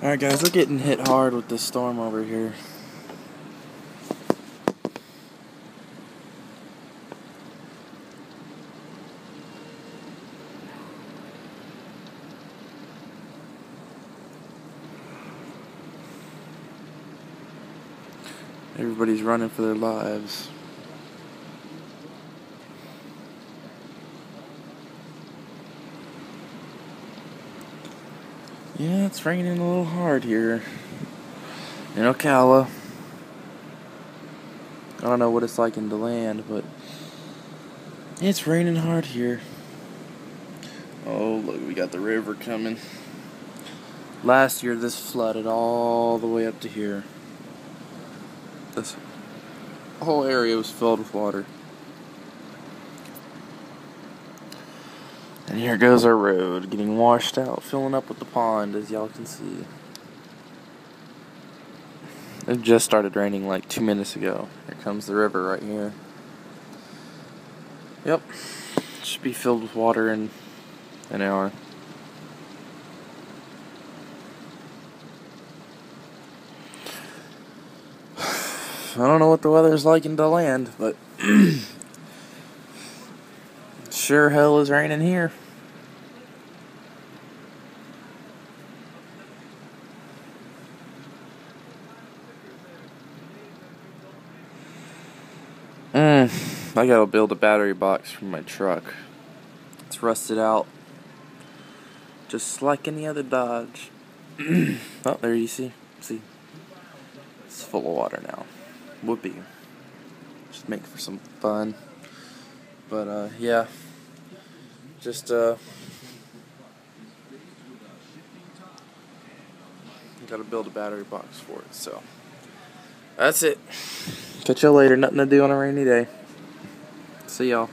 Alright guys, we're getting hit hard with this storm over here. Everybody's running for their lives. Yeah, it's raining a little hard here in Ocala. I don't know what it's like in DeLand, but it's raining hard here. Oh, look, we got the river coming. Last year, this flooded all the way up to here. This whole area was filled with water. And here goes our road, getting washed out, filling up with the pond, as y'all can see. It just started raining like 2 minutes ago. Here comes the river right here. Yep. Should be filled with water in an hour. I don't know what the weather's like in DeLand, but sure hell is raining here. I gotta build a battery box for my truck. It's rusted out, just like any other Dodge. Oh, there you see. It's full of water now. Whoopee. Just make for some fun. But yeah, just gotta build a battery box for it. So that's it. Catch y'all later. Nothing to do on a rainy day. See y'all.